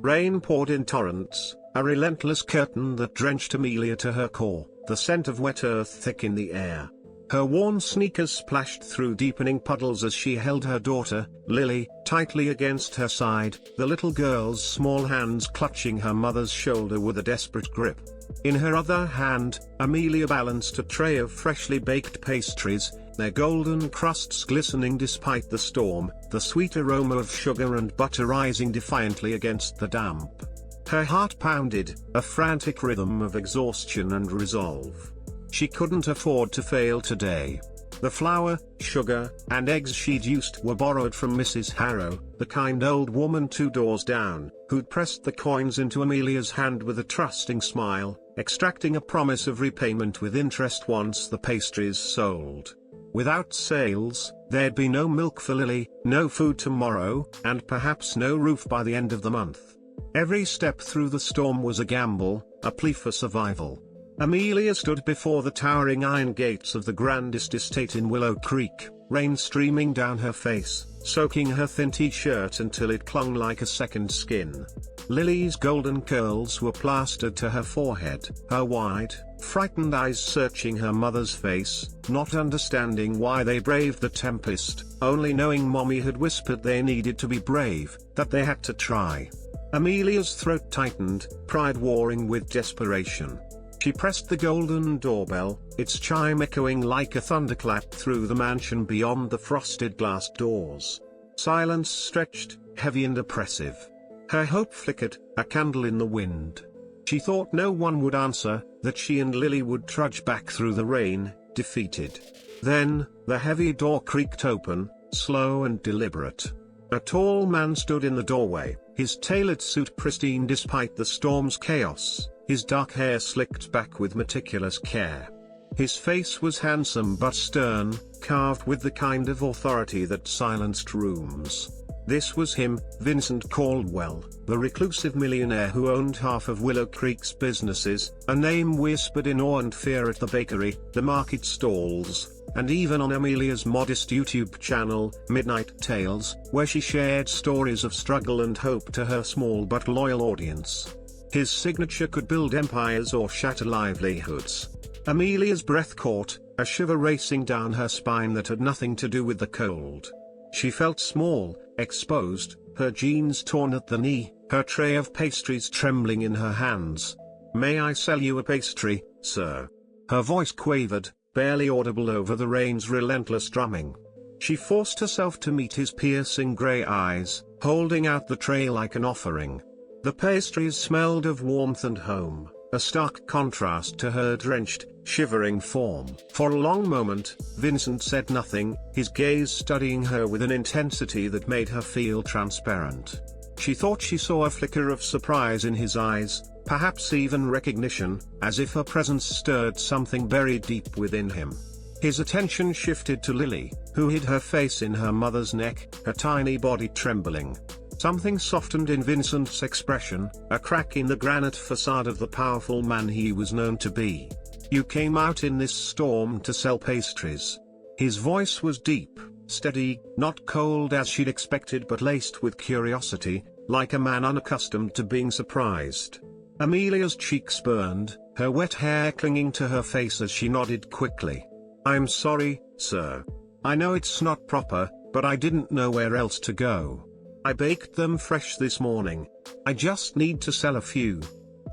Rain poured in torrents, a relentless curtain that drenched Amelia to her core, the scent of wet earth thick in the air. Her worn sneakers splashed through deepening puddles as she held her daughter, Lily, tightly against her side, the little girl's small hands clutching her mother's shoulder with a desperate grip. In her other hand, Amelia balanced a tray of freshly baked pastries, their golden crusts glistening despite the storm, the sweet aroma of sugar and butter rising defiantly against the damp. Her heart pounded, a frantic rhythm of exhaustion and resolve. She couldn't afford to fail today. The flour, sugar, and eggs she'd used were borrowed from Mrs. Harrow, the kind old woman 2 doors down, who'd pressed the coins into Amelia's hand with a trusting smile, extracting a promise of repayment with interest once the pastries sold. Without sales, there'd be no milk for Lily, no food tomorrow, and perhaps no roof by the end of the month. Every step through the storm was a gamble, a plea for survival. Amelia stood before the towering iron gates of the grandest estate in Willow Creek, rain streaming down her face, soaking her thin t-shirt until it clung like a second skin. Lily's golden curls were plastered to her forehead, her wide, frightened eyes searching her mother's face, not understanding why they braved the tempest, only knowing Mommy had whispered they needed to be brave, that they had to try. Amelia's throat tightened, pride warring with desperation. She pressed the golden doorbell, its chime echoing like a thunderclap through the mansion beyond the frosted glass doors. Silence stretched, heavy and oppressive. Her hope flickered, a candle in the wind. She thought no one would answer, that she and Lily would trudge back through the rain, defeated. Then, the heavy door creaked open, slow and deliberate. A tall man stood in the doorway, his tailored suit pristine despite the storm's chaos, his dark hair slicked back with meticulous care. His face was handsome but stern, carved with the kind of authority that silenced rooms. This was him, Vincent Caldwell, the reclusive millionaire who owned half of Willow Creek's businesses, a name whispered in awe and fear at the bakery, the market stalls, and even on Amelia's modest YouTube channel, MidnightTales, where she shared stories of struggle and hope to her small but loyal audience. His signature could build empires or shatter livelihoods. Amelia's breath caught, a shiver racing down her spine that had nothing to do with the cold. She felt small, exposed, her jeans torn at the knee, her tray of pastries trembling in her hands. "May I sell you a pastry, sir?" Her voice quavered, barely audible over the rain's relentless drumming. She forced herself to meet his piercing grey eyes, holding out the tray like an offering. The pastries smelled of warmth and home, a stark contrast to her drenched, shivering form. For a long moment, Vincent said nothing, his gaze studying her with an intensity that made her feel transparent. She thought she saw a flicker of surprise in his eyes, perhaps even recognition, as if her presence stirred something buried deep within him. His attention shifted to Lily, who hid her face in her mother's neck, her tiny body trembling. Something softened in Vincent's expression, a crack in the granite facade of the powerful man he was known to be. "You came out in this storm to sell pastries." His voice was deep, steady, not cold as she'd expected but laced with curiosity, like a man unaccustomed to being surprised. Amelia's cheeks burned, her wet hair clinging to her face as she nodded quickly. "I'm sorry, sir. I know it's not proper, but I didn't know where else to go. I baked them fresh this morning. I just need to sell a few.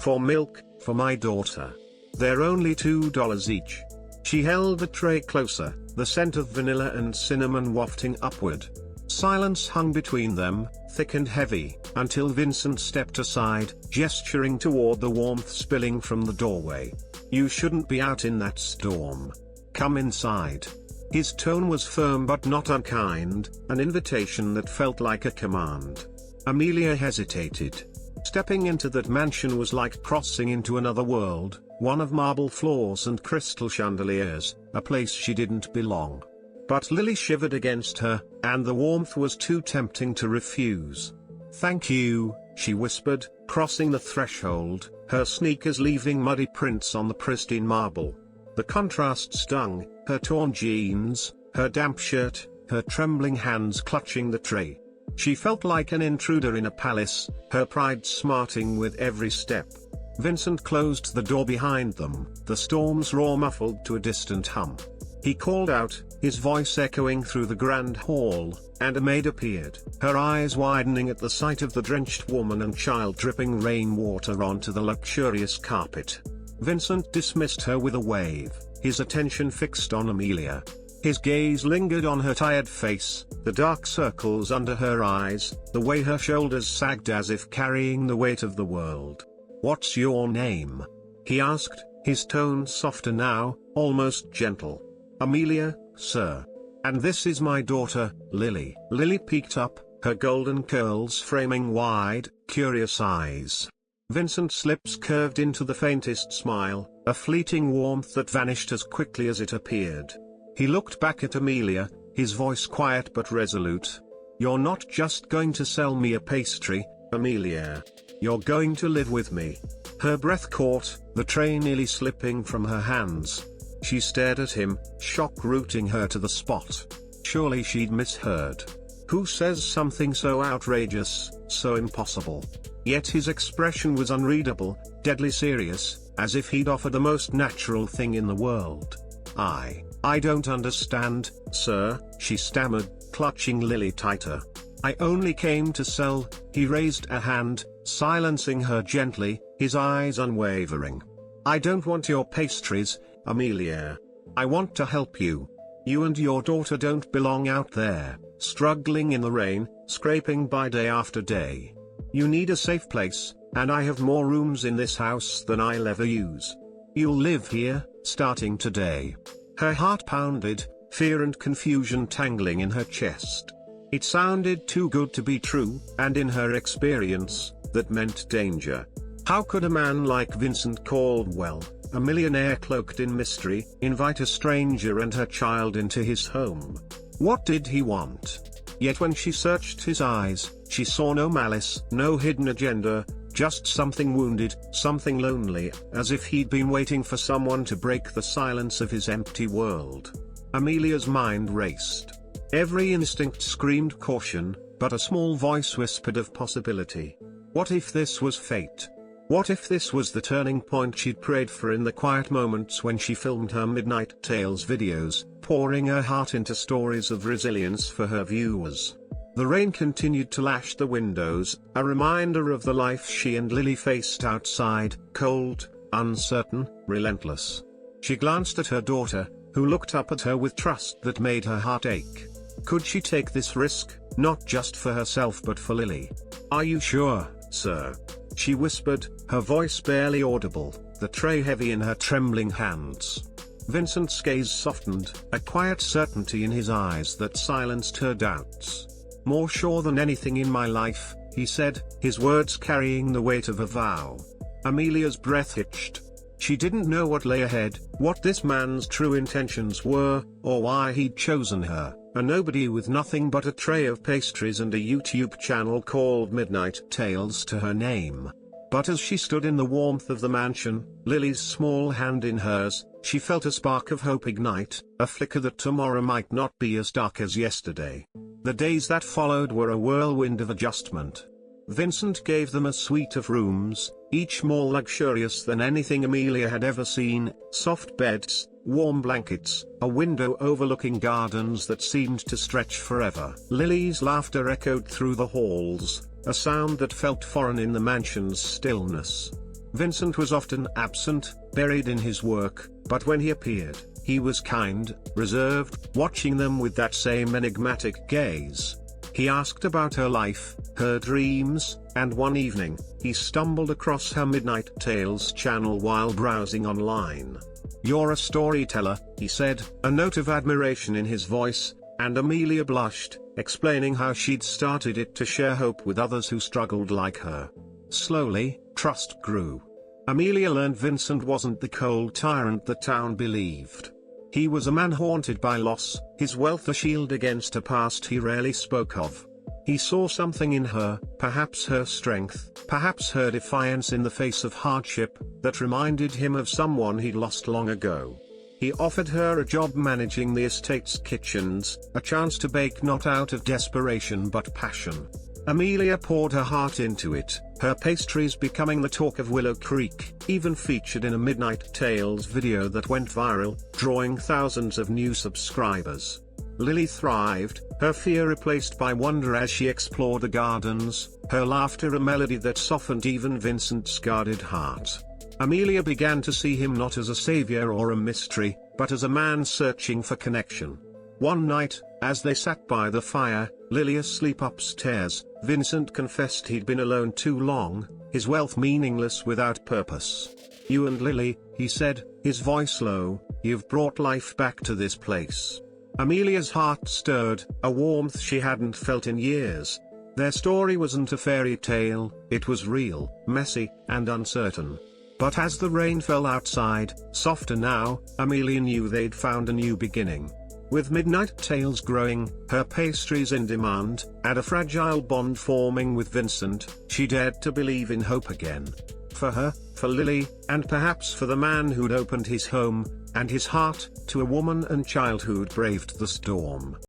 For milk, for my daughter. They're only $2 each." She held the tray closer, the scent of vanilla and cinnamon wafting upward. Silence hung between them, thick and heavy, until Vincent stepped aside, gesturing toward the warmth spilling from the doorway. "You shouldn't be out in that storm. Come inside." His tone was firm but not unkind, an invitation that felt like a command. Amelia hesitated. Stepping into that mansion was like crossing into another world, one of marble floors and crystal chandeliers, a place she didn't belong. But Lily shivered against her, and the warmth was too tempting to refuse. "Thank you," she whispered, crossing the threshold, her sneakers leaving muddy prints on the pristine marble. The contrast stung, her torn jeans, her damp shirt, her trembling hands clutching the tray. She felt like an intruder in a palace, her pride smarting with every step. Vincent closed the door behind them, the storm's roar muffled to a distant hum. He called out, his voice echoing through the grand hall, and a maid appeared, her eyes widening at the sight of the drenched woman and child dripping rainwater onto the luxurious carpet. Vincent dismissed her with a wave, his attention fixed on Amelia. His gaze lingered on her tired face, the dark circles under her eyes, the way her shoulders sagged as if carrying the weight of the world. "What's your name?" he asked, his tone softer now, almost gentle. "Amelia, sir. And this is my daughter, Lily." Lily peeked up, her golden curls framing wide, curious eyes. Vincent's lips curved into the faintest smile, a fleeting warmth that vanished as quickly as it appeared. He looked back at Amelia, his voice quiet but resolute. "You're not just going to sell me a pastry, Amelia. You're going to live with me." Her breath caught, the tray nearly slipping from her hands. She stared at him, shock rooting her to the spot. Surely she'd misheard. Who says something so outrageous, so impossible? Yet his expression was unreadable, deadly serious, as if he'd offer the most natural thing in the world. I don't understand, sir," she stammered, clutching Lily tighter. "I only came to sell." He raised a hand, silencing her gently, his eyes unwavering. "I don't want your pastries, Amelia. I want to help you. You and your daughter don't belong out there, struggling in the rain, scraping by day after day. You need a safe place, and I have more rooms in this house than I'll ever use. You'll live here, starting today." Her heart pounded, fear and confusion tangling in her chest. It sounded too good to be true, and in her experience, that meant danger. How could a man like Vincent Caldwell, a millionaire cloaked in mystery, invite a stranger and her child into his home? What did he want? Yet when she searched his eyes, she saw no malice, no hidden agenda, just something wounded, something lonely, as if he'd been waiting for someone to break the silence of his empty world. Amelia's mind raced. Every instinct screamed caution, but a small voice whispered of possibility. What if this was fate? What if this was the turning point she'd prayed for in the quiet moments when she filmed her MidnightTales videos, pouring her heart into stories of resilience for her viewers? The rain continued to lash the windows, a reminder of the life she and Lily faced outside, cold, uncertain, relentless. She glanced at her daughter, who looked up at her with trust that made her heart ache. Could she take this risk, not just for herself but for Lily? "Are you sure, sir?" she whispered, her voice barely audible, the tray heavy in her trembling hands. Vincent's gaze softened, a quiet certainty in his eyes that silenced her doubts. "More sure than anything in my life," he said, his words carrying the weight of a vow. Amelia's breath hitched. She didn't know what lay ahead, what this man's true intentions were, or why he'd chosen her, a nobody with nothing but a tray of pastries and a YouTube channel called MidnightTales to her name. But as she stood in the warmth of the mansion, Lily's small hand in hers, she felt a spark of hope ignite, a flicker that tomorrow might not be as dark as yesterday. The days that followed were a whirlwind of adjustment. Vincent gave them a suite of rooms, each more luxurious than anything Amelia had ever seen, soft beds, warm blankets, a window overlooking gardens that seemed to stretch forever. Lily's laughter echoed through the halls, a sound that felt foreign in the mansion's stillness. Vincent was often absent, buried in his work, but when he appeared, he was kind, reserved, watching them with that same enigmatic gaze. He asked about her life, her dreams, and one evening, he stumbled across her MidnightTales channel while browsing online. "You're a storyteller," he said, a note of admiration in his voice, and Amelia blushed, explaining how she'd started it to share hope with others who struggled like her. Slowly, trust grew. Amelia learned Vincent wasn't the cold tyrant the town believed. He was a man haunted by loss, his wealth a shield against a past he rarely spoke of. He saw something in her, perhaps her strength, perhaps her defiance in the face of hardship, that reminded him of someone he'd lost long ago. He offered her a job managing the estate's kitchens, a chance to bake not out of desperation but passion. Amelia poured her heart into it, her pastries becoming the talk of Willow Creek, even featured in a MidnightTales video that went viral, drawing thousands of new subscribers. Lily thrived, her fear replaced by wonder as she explored the gardens, her laughter a melody that softened even Vincent's guarded heart. Amelia began to see him not as a savior or a mystery, but as a man searching for connection. One night, as they sat by the fire, Lily asleep upstairs, Vincent confessed he'd been alone too long, his wealth meaningless without purpose. "You and Lily," he said, his voice low, "you've brought life back to this place." Amelia's heart stirred, a warmth she hadn't felt in years. Their story wasn't a fairy tale, it was real, messy, and uncertain. But as the rain fell outside, softer now, Amelia knew they'd found a new beginning. With MidnightTales growing, her pastries in demand, and a fragile bond forming with Vincent, she dared to believe in hope again. For her, for Lily, and perhaps for the man who'd opened his home, and his heart, to a woman and child who'd braved the storm.